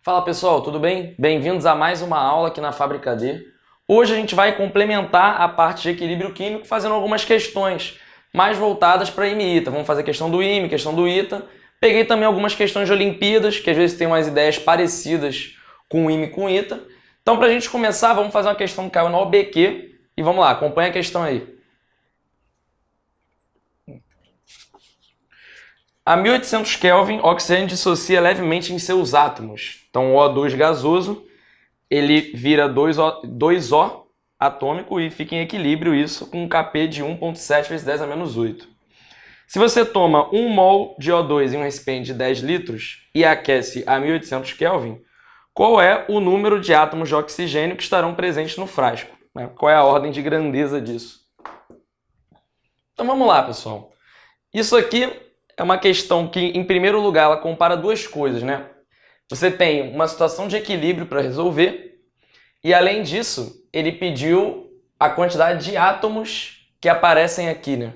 Fala pessoal, tudo bem? Bem-vindos a mais uma aula aqui na Fábrica D. Hoje a gente vai complementar a parte de equilíbrio químico fazendo algumas questões mais voltadas para IME e ITA. Vamos fazer questão do IME, questão do ITA. Peguei também algumas questões de Olimpíadas, que às vezes tem umas ideias parecidas com o IME e com o ITA. Então, para a gente começar, vamos fazer uma questão que caiu na OBQ e vamos lá, acompanha a questão aí. A 1800 Kelvin, o oxigênio dissocia levemente em seus átomos. Então, o O2 gasoso, ele vira 2O atômico e fica em equilíbrio isso com um Kp de 1,7 vezes 10 a menos 8. Se você toma 1 mol de O2 em um recipiente de 10 litros e aquece a 1800 Kelvin, qual é o número de átomos de oxigênio que estarão presentes no frasco? Qual é a ordem de grandeza disso? Então, vamos lá, pessoal. Isso aqui é uma questão que, em primeiro lugar, ela compara duas coisas, né? Você tem uma situação de equilíbrio para resolver e, além disso, ele pediu a quantidade de átomos que aparecem aqui, né?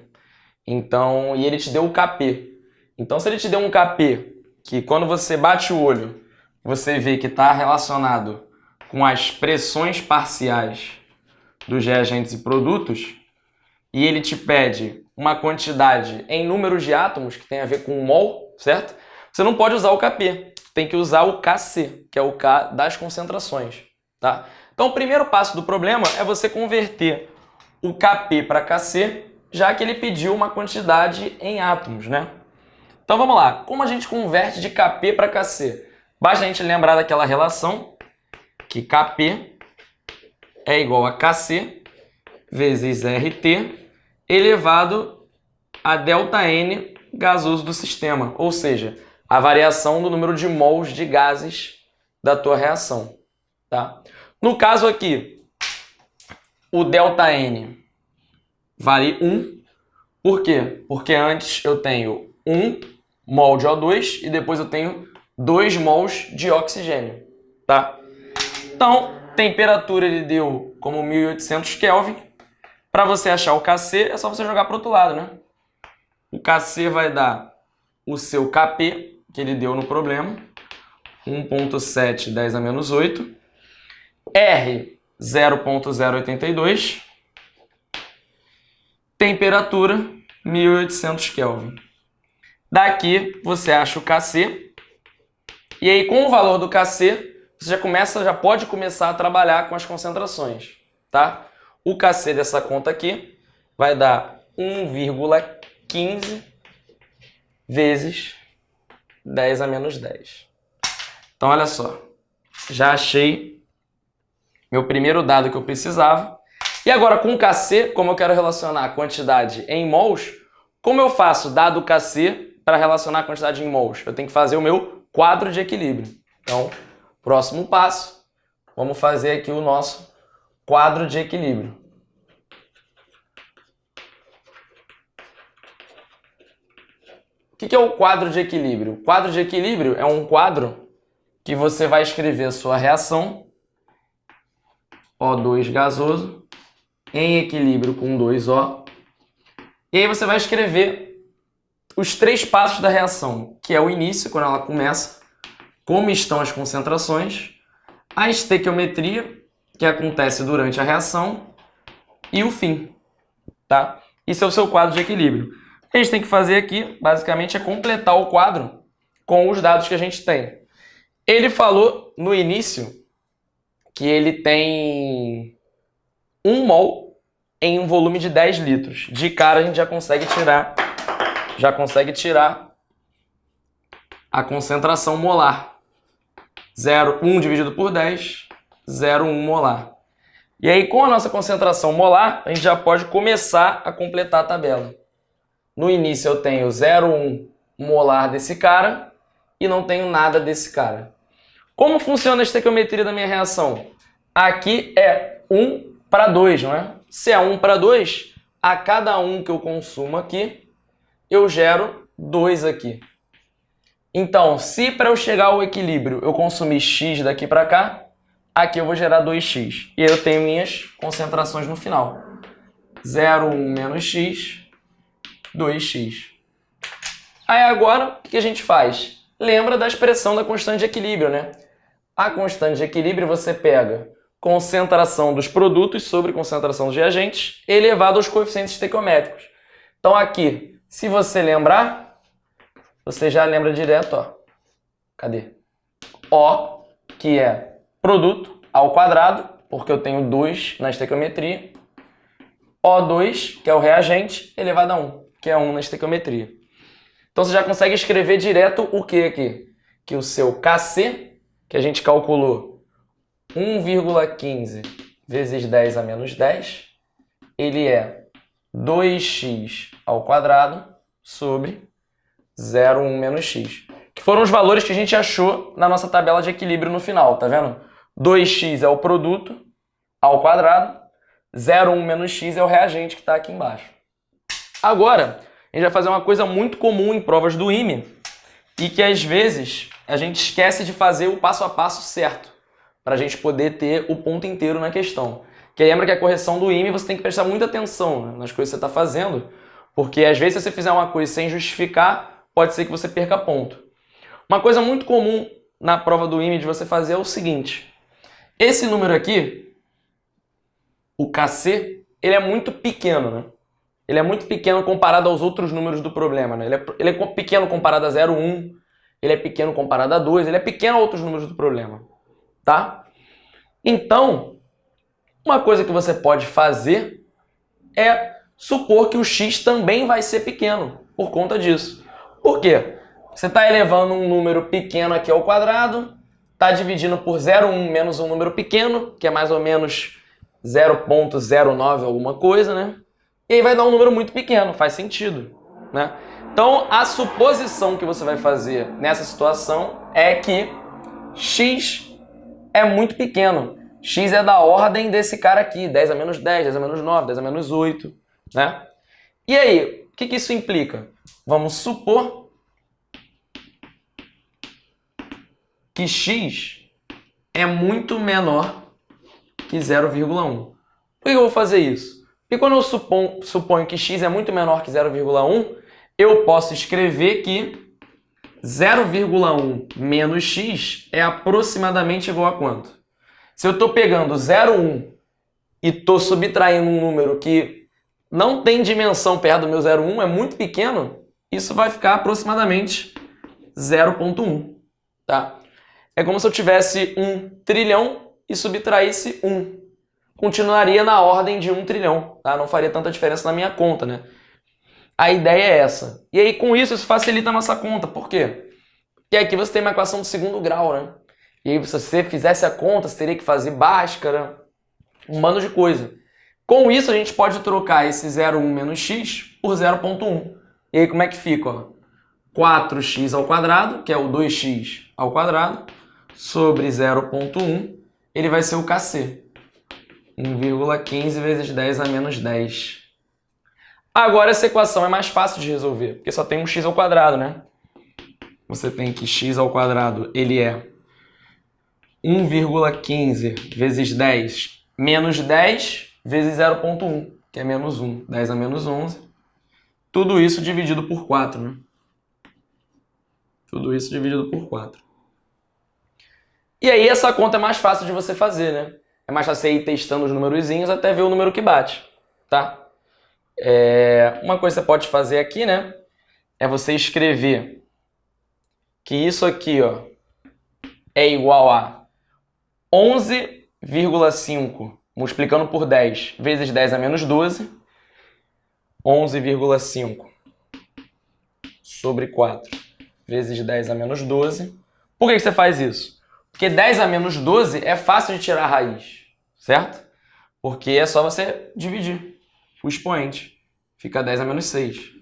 Então, e ele te deu o Kp. Então, se ele te deu um Kp que, quando você bate o olho, você vê que está relacionado com as pressões parciais dos reagentes e produtos, e ele te pede uma quantidade em números de átomos, que tem a ver com mol, certo? Você não pode usar o Kp, tem que usar o Kc, que é o K das concentrações, tá? Então, o primeiro passo do problema é você converter o Kp para Kc, já que ele pediu uma quantidade em átomos, né? Então, vamos lá. Como a gente converte de Kp para Kc? Basta a gente lembrar daquela relação que Kp é igual a Kc vezes RT elevado a ΔN gasoso do sistema, ou seja, a variação do número de mols de gases da tua reação, tá? No caso aqui, o ΔN vale 1. Por quê? Porque antes eu tenho 1 mol de O2 e depois eu tenho 2 mols de oxigênio, tá? Então, temperatura ele deu como 1800 Kelvin. Para você achar o Kc, é só você jogar para o outro lado, né? O Kc vai dar o seu Kp, que ele deu no problema, 1,7 10 a menos 8. R, 0,082. Temperatura, 1800 Kelvin. Daqui, você acha o Kc. E aí, com o valor do Kc, você já pode começar a trabalhar com as concentrações, tá? O Kc dessa conta aqui vai dar 1,15 vezes 10 a menos 10. Então, olha só. Já achei meu primeiro dado que eu precisava. E agora, com o Kc, como eu quero relacionar a quantidade em mols, como eu faço dado o Kc para relacionar a quantidade em mols? Eu tenho que fazer o meu quadro de equilíbrio. Então, próximo passo, vamos fazer aqui o nosso quadro de equilíbrio. O que é o quadro de equilíbrio? O quadro de equilíbrio é um quadro que você vai escrever a sua reação, O2 gasoso, em equilíbrio com 2O. E aí você vai escrever os 3 passos da reação, que é o início, quando ela começa, como estão as concentrações, a estequiometria, que acontece durante a reação, e o fim, tá? Isso é o seu quadro de equilíbrio. O que a gente tem que fazer aqui, basicamente, é completar o quadro com os dados que a gente tem. Ele falou no início que ele tem 1 mol em um volume de 10 litros. De cara, a gente já consegue tirar a concentração molar. 0,1 dividido por 10, 0,1 molar. E aí, com a nossa concentração molar, a gente já pode começar a completar a tabela. No início eu tenho 0,1 molar desse cara e não tenho nada desse cara. Como funciona a estequiometria da minha reação? Aqui é 1 para 2, não é? Se é 1 para 2, a cada 1 que eu consumo aqui, eu gero 2 aqui. Então, se para eu chegar ao equilíbrio eu consumir x daqui para cá, aqui eu vou gerar 2x. E aí eu tenho minhas concentrações no final. 0,1 menos x, 2x. Aí agora, o que a gente faz? Lembra da expressão da constante de equilíbrio, né? A constante de equilíbrio você pega concentração dos produtos sobre concentração dos reagentes elevado aos coeficientes estequiométricos. Então aqui, se você lembrar, você já lembra direto, ó. Cadê? O, que é produto ao quadrado, porque eu tenho 2 na estequiometria. O2, que é o reagente, elevado a 1, que é 1 na estequiometria. Então você já consegue escrever direto o que aqui? Que o seu Kc, que a gente calculou 1,15 vezes 10 a menos 10, ele é 2x ao quadrado sobre 0,1 menos x. Que foram os valores que a gente achou na nossa tabela de equilíbrio no final, tá vendo? 2x é o produto ao quadrado, 0,1 menos x é o reagente que está aqui embaixo. Agora, a gente vai fazer uma coisa muito comum em provas do IME e que às vezes a gente esquece de fazer o passo a passo certo para a gente poder ter o ponto inteiro na questão. Que lembra que a correção do IME você tem que prestar muita atenção, né, nas coisas que você está fazendo, porque às vezes se você fizer uma coisa sem justificar, pode ser que você perca ponto. Uma coisa muito comum na prova do IME de você fazer é o seguinte: esse número aqui, o Kc, ele é muito pequeno, né? Ele é muito pequeno comparado aos outros números do problema, né? Ele é pequeno comparado a 0,1, ele é pequeno comparado a 2, ele é pequeno a outros números do problema, tá? Então, uma coisa que você pode fazer é supor que o x também vai ser pequeno por conta disso. Por quê? Você está elevando um número pequeno aqui ao quadrado, está dividindo por 0,1 menos um número pequeno, que é mais ou menos 0,09 alguma coisa, né? E aí vai dar um número muito pequeno, faz sentido, né? Então, a suposição que você vai fazer nessa situação é que x é muito pequeno. X é da ordem desse cara aqui, 10 a menos 10, 10 a menos 9, 10 a menos 8, né? E aí, o que isso implica? Vamos supor que x é muito menor que 0,1. Por que eu vou fazer isso? Porque quando eu suponho que x é muito menor que 0,1, eu posso escrever que 0,1 menos x é aproximadamente igual a quanto? Se eu estou pegando 0,1 e estou subtraindo um número que não tem dimensão perto do meu 0,1, é muito pequeno, isso vai ficar aproximadamente 0,1, tá? É como se eu tivesse 1 trilhão e subtraísse 1. Continuaria na ordem de 1 trilhão, tá? Não faria tanta diferença na minha conta, né? A ideia é essa. E aí, com isso facilita a nossa conta. Por quê? Porque aqui você tem uma equação do segundo grau, né? E aí, se você fizesse a conta, você teria que fazer Bhaskara, um bando de coisa. Com isso, a gente pode trocar esse 0,1 menos x por 0,1. E aí, como é que fica? Ó? 4x ao quadrado, que é o 2x ao quadrado, sobre 0,1, ele vai ser o Kc. 1,15 vezes 10 a menos 10. Agora essa equação é mais fácil de resolver, porque só tem um x ao quadrado, né? Você tem que x ao quadrado, ele é 1,15 vezes 10 menos 10 vezes 0,1, que é menos 1. 10 a menos 11. Tudo isso dividido por 4, né? Tudo isso dividido por 4. E aí essa conta é mais fácil de você fazer, né? É mais fácil você ir testando os numerozinhos até ver o número que bate, tá? Uma coisa que você pode fazer aqui, né? É você escrever que isso aqui, ó, é igual a 11,5 multiplicando por 10 vezes 10 a menos 12. 11,5 sobre 4 vezes 10 a menos 12. Por que você faz isso? Porque 10 a menos 12 é fácil de tirar a raiz, certo? Porque é só você dividir o expoente. Fica 10 a menos 6.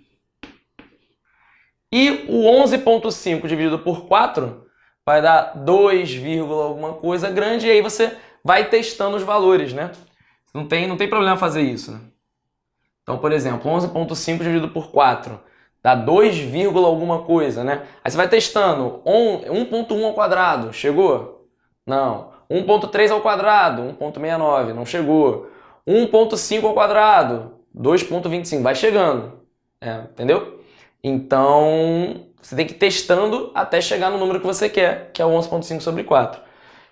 E o 11,5 dividido por 4 vai dar 2, alguma coisa grande, e aí você vai testando os valores, né? Não tem problema fazer isso, né? Então, por exemplo, 11,5 dividido por 4 dá 2, alguma coisa, né? Aí você vai testando. 1,1 ao quadrado, chegou? Não. 1,3 ao quadrado, 1,69, não chegou. 1,5 ao quadrado, 2,25, vai chegando. Entendeu? Então, você tem que ir testando até chegar no número que você quer, que é o 11,5 sobre 4.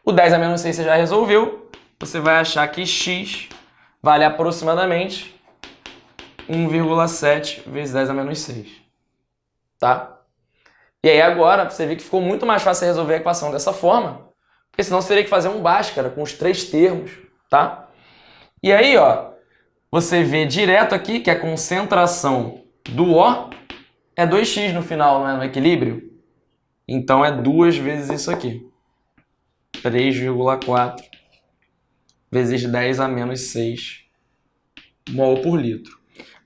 O 10 a menos 6 você já resolveu. Você vai achar que x vale aproximadamente 1,7 vezes 10 a menos 6. Tá? E aí agora você vê que ficou muito mais fácil resolver a equação dessa forma, porque senão você teria que fazer um Bhaskara com os 3 termos, tá? E aí, ó, você vê direto aqui que a concentração do O é 2x no final, não é? No equilíbrio. Então é 2 vezes isso aqui. 3,4 vezes 10 a menos 6 mol por litro.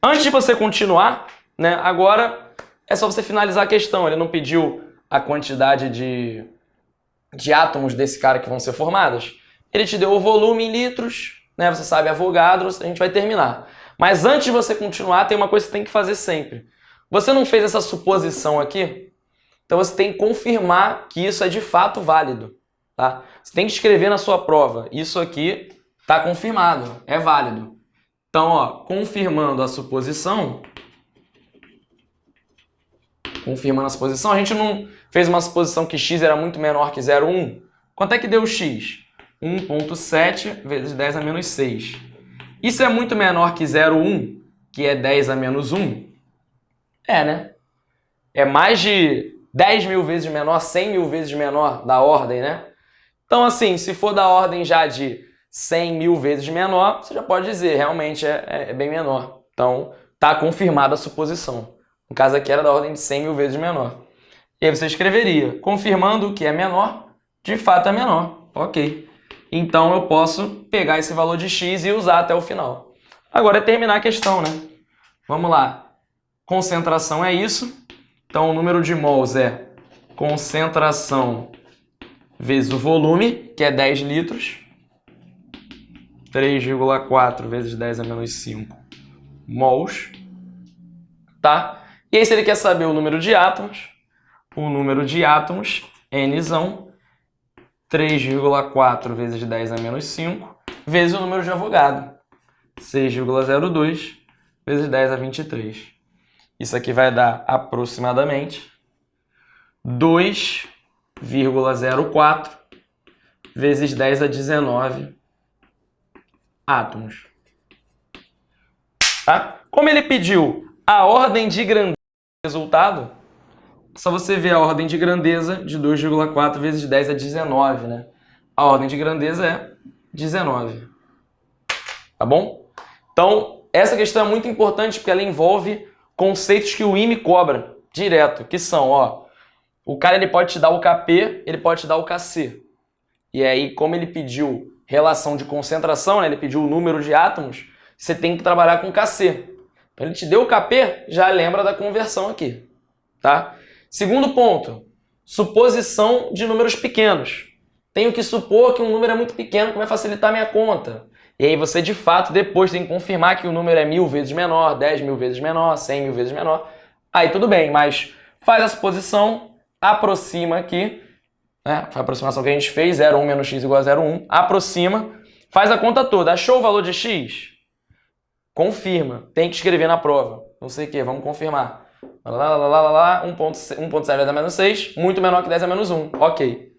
Antes de você continuar, né, agora é só você finalizar a questão. Ele não pediu a quantidade de átomos desse cara que vão ser formados. Ele te deu o volume em litros, né? Você sabe Avogadros, a gente vai terminar. Mas antes de você continuar, tem uma coisa que você tem que fazer sempre. Você não fez essa suposição aqui? Então você tem que confirmar que isso é de fato válido. Tá? Você tem que escrever na sua prova. Isso aqui está confirmado, é válido. Então, ó, confirmando a suposição, a gente não fez uma suposição que x era muito menor que 0,1. Quanto é que deu x? 1,7 vezes 10 a menos 6. Isso é muito menor que 0,1, que é 10 a menos 1? É, né? É mais de 10 mil vezes menor, 100 mil vezes menor da ordem, né? Então, assim, se for da ordem já de 100 mil vezes menor, você já pode dizer, realmente é bem menor. Então, está confirmada a suposição. No caso aqui era da ordem de 100 mil vezes menor. E aí você escreveria, confirmando que é menor, de fato é menor. Ok. Então eu posso pegar esse valor de x e usar até o final. Agora é terminar a questão, né? Vamos lá. Concentração é isso. Então o número de mols é concentração vezes o volume, que é 10 litros. 3,4 vezes 10 a menos 5 mols. Tá? E aí, se ele quer saber o número de átomos, Nzão, 3,4 vezes 10 a menos 5, vezes o número de Avogadro, 6,02 vezes 10 a 23. Isso aqui vai dar aproximadamente 2,04 vezes 10 a 19 átomos. Tá? Como ele pediu a ordem de grandeza do resultado, é só você ver a ordem de grandeza de 2,4 vezes 10 a 19, né? A ordem de grandeza é 19. Tá bom? Então, essa questão é muito importante porque ela envolve conceitos que o IME cobra direto, que são, ó, o cara ele pode te dar o Kp, ele pode te dar o Kc. E aí, como ele pediu relação de concentração, né, ele pediu o número de átomos, você tem que trabalhar com Kc. Então, ele te deu o Kp, já lembra da conversão aqui, tá? Segundo ponto, suposição de números pequenos. Tenho que supor que um número é muito pequeno que vai facilitar a minha conta. E aí você, de fato, depois tem que confirmar que o número é 1000 vezes menor, 10 mil vezes menor, 100 mil vezes menor. Aí tudo bem, mas faz a suposição, aproxima aqui, né? Foi a aproximação que a gente fez, 0,1 menos x igual a 0,1, aproxima, faz a conta toda. Achou o valor de x? Confirma. Tem que escrever na prova. Não sei o que, vamos confirmar. 1,7 vezes 10 a menos 6, muito menor que 10 a menos 1. Ok.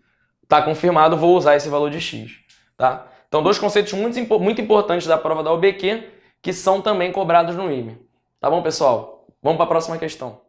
Tá confirmado, vou usar esse valor de x. Tá? Então, dois conceitos muito importantes da prova da UBQ, que são também cobrados no IME. Tá bom, pessoal? Vamos para a próxima questão.